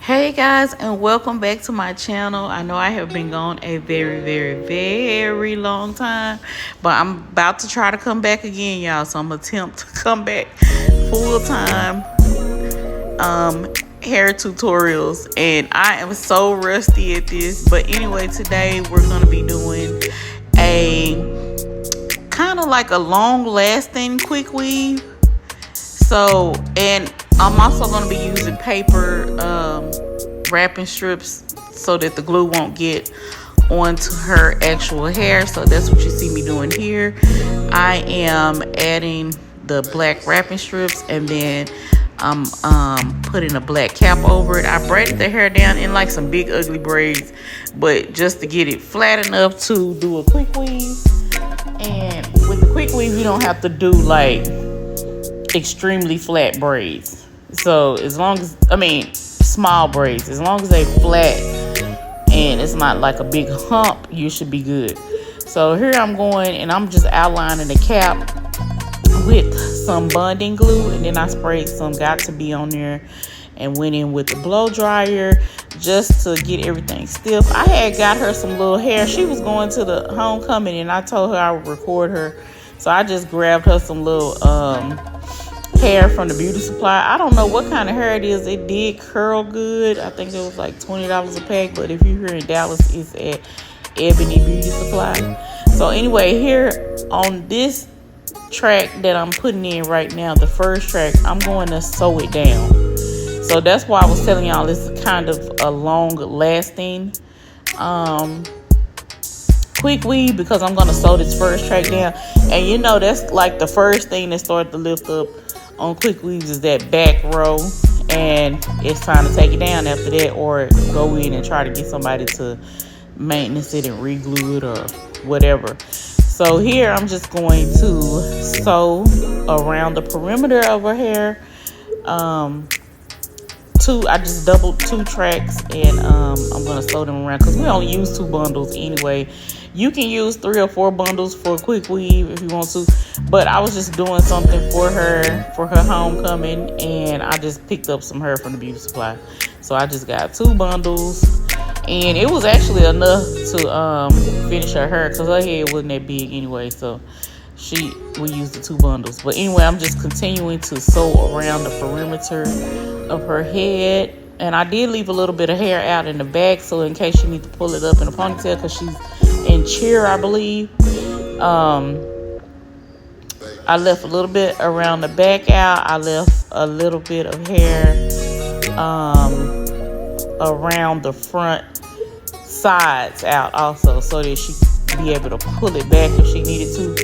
Hey guys, and welcome back to my channel. I know I have been gone a very long time, but I'm about to try to come back again, y'all. So I'm gonna attempt to come back full time hair tutorials, and I am so rusty at this. But anyway, today we're gonna be doing a kind of like a long lasting quick weave. So, and I'm also going to be using paper wrapping strips so that the glue won't get onto her actual hair. So that's what you see me doing here. I am adding the black wrapping strips, and then I'm putting a black cap over it. I braided the hair down in like some big ugly braids, but just to get it flat enough to do a quick weave. And with the quick weave, you don't have to do like extremely flat braids. So as long as, small braids, as long as they flat and it's not like a big hump, you should be good. So here I'm going and I'm just outlining the cap with some bonding glue, and then I sprayed some Got To Be on there and went in with the blow dryer just to get everything stiff. I had got her some little hair. She was going to the homecoming and I told her I would record her. So I just grabbed her some little hair from the beauty supply. I don't know what kind of hair it is. It did curl good. I think it was like $20 a pack, but if you're here in Dallas, it's at Ebony Beauty Supply. So anyway, here on this track that I'm putting in right now, the first track, I'm going to sew it down. So that's why I was telling y'all it's kind of a long lasting quick weave, because I'm going to sew this first track down. And you know, that's like the first thing that started to lift up on quick weaves is that back row, and it's time to take it down after that, or go in and try to get somebody to maintenance it and re-glue it or whatever. So here I'm just going to sew around the perimeter of her hair. I just doubled 2 tracks, and I'm gonna sew them around because we only use 2 bundles anyway. You can use 3 or 4 bundles for a quick weave if you want to, but I was just doing something for her homecoming, and I just picked up some hair from the beauty supply. So I just got 2 bundles, and it was actually enough to finish her hair because her head wasn't that big anyway. So we used the 2 bundles. But anyway, I'm just continuing to sew around the perimeter of her head, and I did leave a little bit of hair out in the back, so in case you need to pull it up in a ponytail, because she's in cheer, I believe. I left a little bit around the back out. I left a little bit of hair around the front sides out also, so that she could be able to pull it back if she needed to,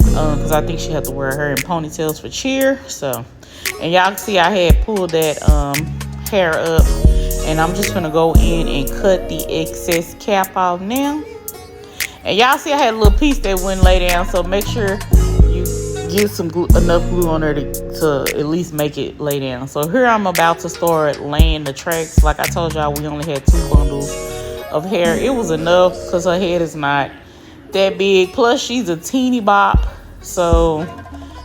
because I think she had to wear her in ponytails for cheer. So, and y'all can see I had pulled that hair up, and I'm just gonna go in and cut the excess cap off now. And y'all see I had a little piece that wouldn't lay down, so make sure you get some glue, enough glue on there to at least make it lay down. So here I'm about to start laying the tracks. Like I told y'all, we only had 2 bundles of hair. It was enough because her head is not that big, plus she's a teeny bop, so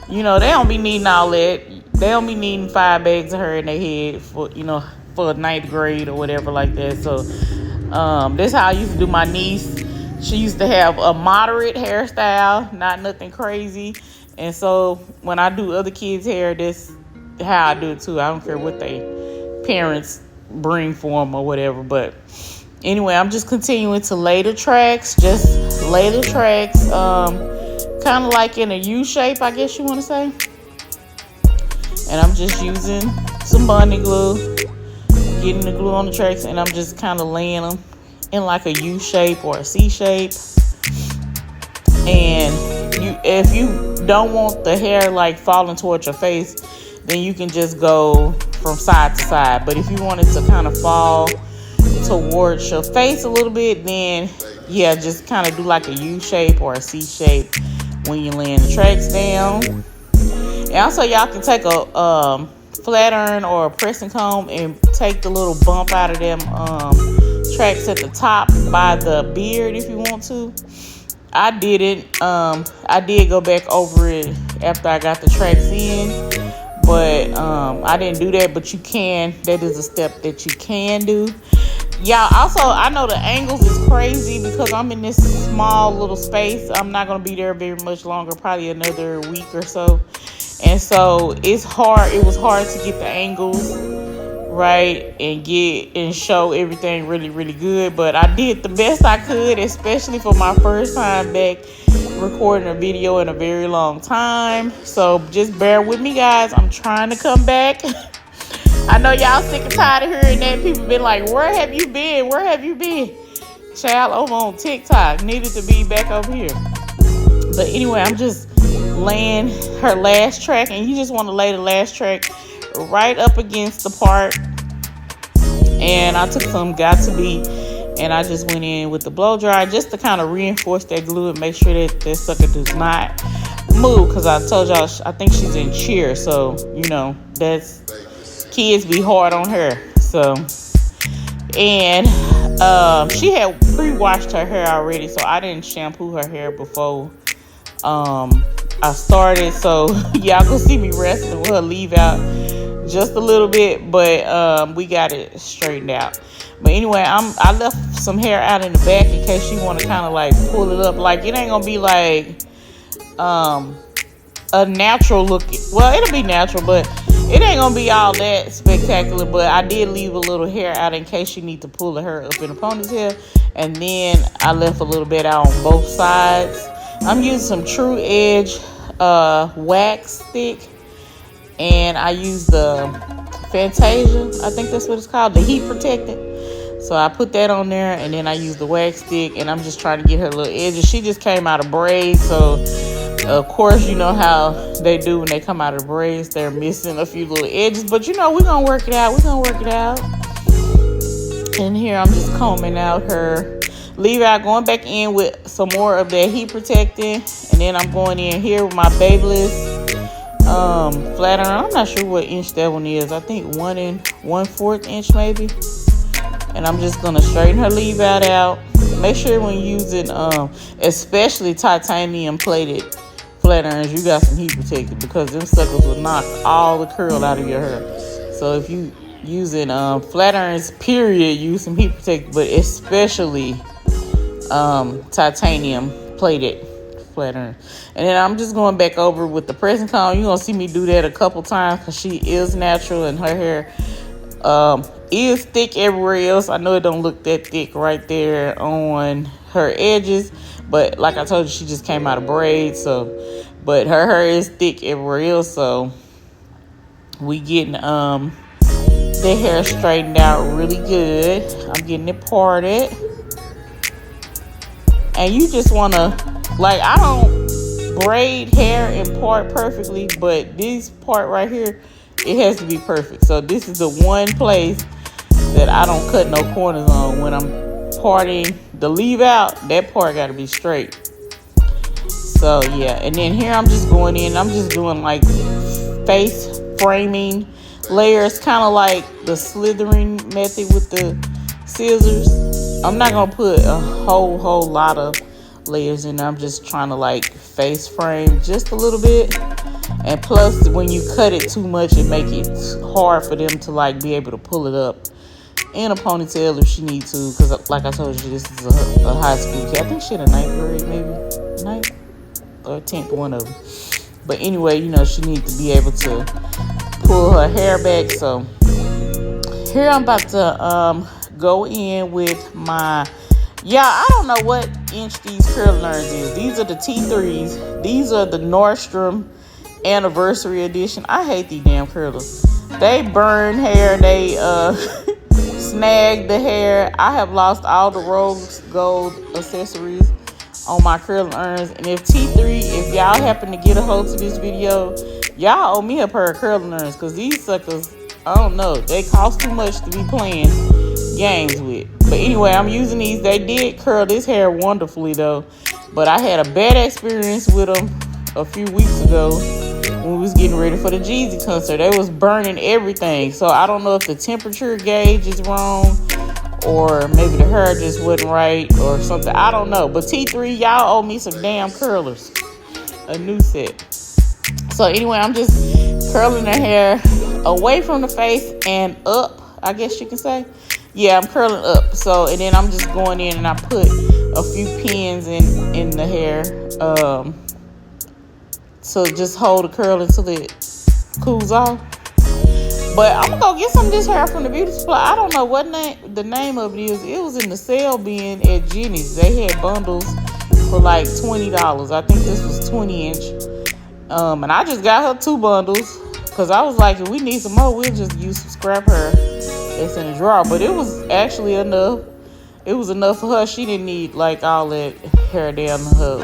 you know they don't be needing all that. They don't be needing 5 bags of hair in their head for a 9th grade or whatever like that. So this is how I used to do my niece. She used to have a moderate hairstyle, not nothing crazy. And so when I do other kids' hair, this how I do it too. I don't care what they parents bring for them or whatever. But anyway, I'm just continuing to lay the tracks. Just lay the tracks, kind of like in a U shape, I guess you want to say. And I'm just using some bonding glue, getting the glue on the tracks, and I'm just kind of laying them in like a U shape or a C shape. And if you don't want the hair like falling towards your face, then you can just go from side to side. But if you want it to kind of fall towards your face a little bit, then yeah, just kind of do like a U shape or a C shape when you're laying the tracks down. And also y'all can take a flat iron or a pressing comb and take the little bump out of them tracks at the top by the beard if you want to. I didn't. I did go back over it after I got the tracks in, but I didn't do that. But you can. That is a step that you can do. Y'all, also, I know the angles is crazy because I'm in this small little space. I'm not going to be there very much longer, probably another week or so. And so it's hard. It was hard to get the angles right and show everything really, really good. But I did the best I could, especially for my first time back recording a video in a very long time. So just bear with me, guys. I'm trying to come back. I know y'all sick and tired of hearing that. People been like, where have you been? Where have you been? Child, over on TikTok. Needed to be back over here. But anyway, I'm just laying her last track. And you just want to lay the last track right up against the part. And I took some Got To Be. And I just went in with the blow dry just to kind of reinforce that glue and make sure that that sucker does not move. Because I told y'all, I think she's in cheer. So, you know, that's... kids be hard on her. So, and she had pre-washed her hair already, so I didn't shampoo her hair before I started. So y'all gonna see me wrestling with her leave out just a little bit, but we got it straightened out. But anyway, I left some hair out in the back in case you want to kind of like pull it up. Like, it ain't gonna be like a natural look. Well, it'll be natural, but it ain't gonna be all that spectacular. But I did leave a little hair out in case you need to pull the hair up in the ponytail. And then I left a little bit out on both sides. I'm using some True Edge wax stick, and I use the Fantasia, I think that's what it's called, the heat protectant. So I put that on there, and then I use the wax stick, and I'm just trying to get her little edges. She just came out of braids, so of course, you know how they do when they come out of braids. They're missing a few little edges. But, you know, we're going to work it out. We're going to work it out. And here I'm just combing out her leave out, going back in with some more of that heat protecting. And then I'm going in here with my Babyc flat iron. I'm not sure what inch that one is. I think 1 1/4 inch maybe. And I'm just going to straighten her leave out. Make sure when using especially titanium plated flat irons, you got some heat protected, because them suckers will knock all the curl out of your hair. So if you using flat irons, period, use some heat protected, but especially titanium plated flat iron. And then I'm just going back over with the pressing comb. You're gonna see me do that a couple times because she is natural and her hair is thick everywhere else. I know it don't look that thick right there on her edges, but like I told you, she just came out of braids. So, but her hair is thick everywhere else. So we getting the hair straightened out really good. I'm getting it parted, and you just wanna, like, I don't braid hair and part perfectly, but this part right here, it has to be perfect. So this is the one place that I don't cut no corners on when I'm parting the leave out. That part got to be straight. So yeah, and then here I'm just going in. I'm just doing like face framing layers, kind of like the slithering method with the scissors. I'm not gonna put a whole lot of layers in there. I'm just trying to like face frame just a little bit. And plus, when you cut it too much, it make it hard for them to like be able to pull it up in a ponytail if she needs to. Because like I told you, this is a high school kid. I think she in the 9th grade, maybe 9th or 10th, one of them. But anyway, you know, she needs to be able to pull her hair back. So here I'm about to go in with my, I don't know what inch these curling irons is. These are the T3s. These are the Nordstrom Anniversary Edition. I hate these damn curlers. They burn hair. They snag the hair. I have lost all the rose gold accessories on my curling irons. And if y'all happen to get a hold to this video, y'all owe me a pair of curling irons, because these suckers, I don't know, they cost too much to be playing games with. But anyway, I'm using these. They did curl this hair wonderfully though, but I had a bad experience with them a few weeks ago when we was getting ready for the Jeezy concert. They was burning everything. So I don't know if the temperature gauge is wrong, or maybe the hair just wasn't right or something. I don't know. But T3, y'all owe me some damn curlers. A new set. So anyway, I'm just curling her hair away from the face and up, I guess you can say. Yeah, I'm curling up. So, and then I'm just going in and I put a few pins in the hair to just hold the curl until it cools off. But I'm gonna go get some of this hair from the beauty supply. I don't know what the name of it is. It was in the sale bin at Jenny's. They had bundles for like $20. I think this was 20-inch. And I just got her 2 bundles because I was like, if we need some more, we'll just use some scrap hair that's in the drawer. But it was actually enough. It was enough for her. She didn't need like all that hair down her,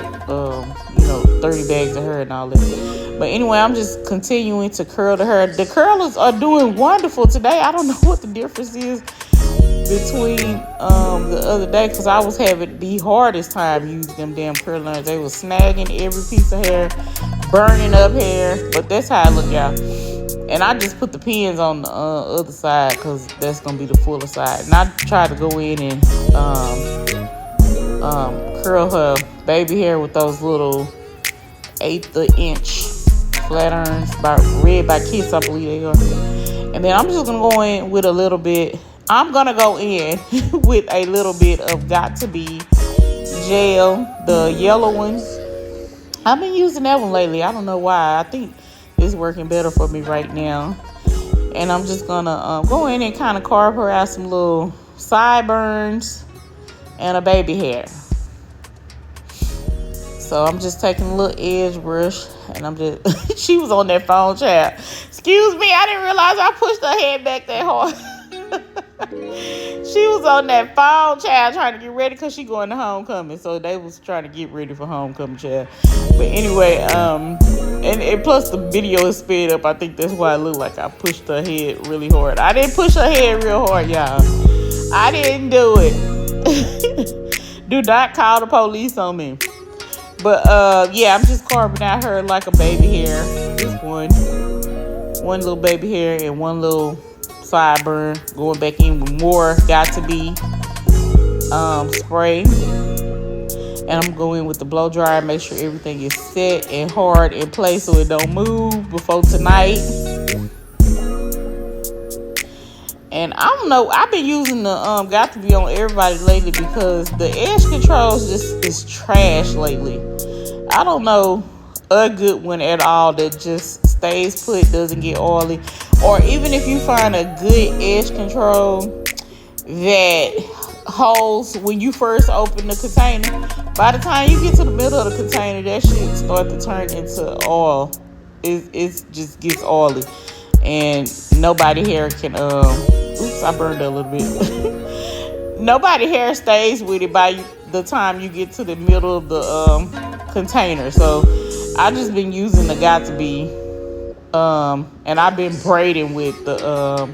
30 bags of hair and all that. But anyway, I'm just continuing to curl the hair. The curlers are doing wonderful today. I don't know what the difference is between the other day, because I was having the hardest time using them damn curlers. They was snagging every piece of hair, burning up hair. But that's how I look, y'all. And I just put the pins on the other side because that's going to be the fuller side. And I try to go in and curl her baby hair with those little 1/8 inch flat irons Red by Kiss, I believe they are. And then I'm just going to go in with a little bit. I'm going to go in with a little bit of Got To Be gel, the yellow one. I've been using that one lately. I don't know why. I think it's working better for me right now. And I'm just going to go in and kind of carve her out some little sideburns and a baby hair. So I'm just taking a little edge brush, and I'm just, she was on that phone, child. Excuse me, I didn't realize I pushed her head back that hard. She was on that phone, child, trying to get ready because she going to homecoming. So they was trying to get ready for homecoming, child. But anyway, and plus the video is sped up. I think that's why it looked like I pushed her head really hard. I didn't push her head real hard, y'all. I didn't do it. Do not call the police on me. But yeah, I'm just carving out her like a baby hair. Just one little baby hair and one little sideburn. Going back in with more Got To Be spray. And I'm going with the blow dryer. Make sure everything is set and hard in place so it don't move before tonight. And I don't know, I've been using the Got To Be on everybody lately because the edge controls just is trash lately. I don't know a good one at all that just stays put, doesn't get oily. Or even if you find a good edge control that holds when you first open the container, by the time you get to the middle of the container, that shit start to turn into oil. It just gets oily. And nobody hair can, oops, I burned it a little bit. Nobody hair stays with it by the time you get to the middle of the container. So I just been using the Got To Be, and I've been braiding with the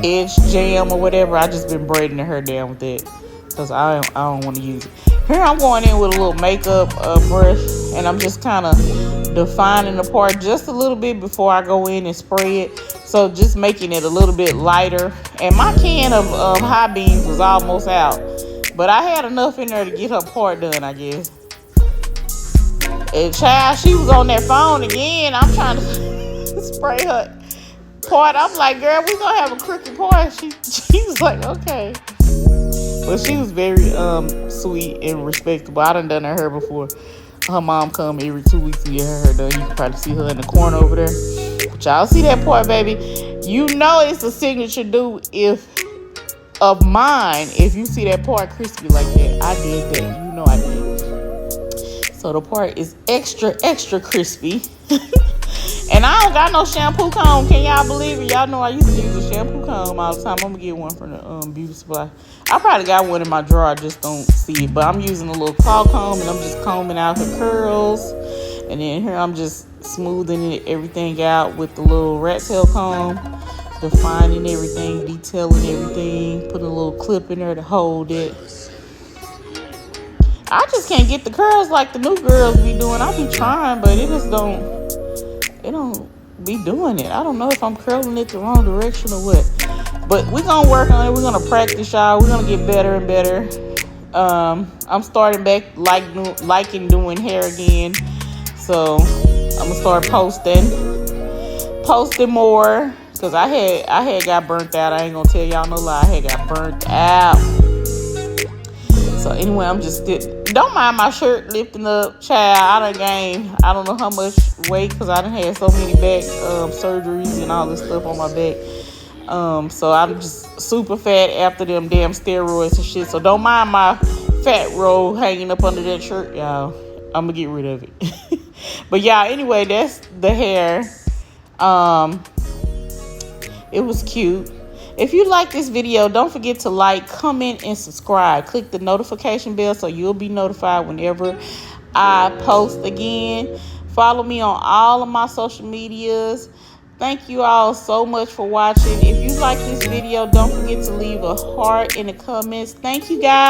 Edge Jam or whatever. I just been braiding her down with it because I don't want to use it. Here I'm going in with a little makeup brush, and I'm just kind of defining the part just a little bit before I go in and spray it. So just making it a little bit lighter. And my can of high beams was almost out, but I had enough in there to get her part done, I guess. And child, she was on that phone again. I'm trying to spray her part. I'm like, girl, we gonna have a crooked part. She was like, okay. But she was very sweet and respectable. I done her hair before. Her mom come every 2 weeks to get her hair done. You can probably see her in the corner over there. But y'all see that part, baby? You know it's a signature do of mine. If you see that part crispy like that, I did that. You know I did. So the part is extra, extra crispy. And I don't got no shampoo comb. Can y'all believe it? Y'all know I used to use a shampoo comb all the time. I'm going to get one from the beauty supply. I probably got one in my drawer. I just don't see it. But I'm using a little claw comb, and I'm just combing out her curls. And then here I'm just smoothing everything out with the little rat tail comb. Defining everything, detailing everything. Putting a little clip in there to hold it. I just can't get the curls like the new girls be doing. I be trying, but it just don't be doing it. I don't know if I'm curling it the wrong direction or what. But we're going to work on it. We're going to practice, y'all. We're going to get better and better. I'm starting back liking doing hair again. So I'm gonna start posting more, because I had got burnt out. I ain't gonna tell y'all no lie. I had got burnt out. So anyway, I'm just don't mind my shirt lifting up, child. I done gained, I don't know how much weight, because I done had so many back surgeries and all this stuff on my back. So I'm just super fat after them damn steroids and shit. So don't mind my fat roll hanging up under that shirt, y'all. I'm gonna get rid of it. But y'all, anyway, that's the hair. It was cute. If you like this video, don't forget to like, comment, and subscribe. Click the notification bell so you'll be notified whenever I post again. Follow me on all of my social medias. Thank you all so much for watching. If you like this video, don't forget to leave a heart in the comments. Thank you, guys.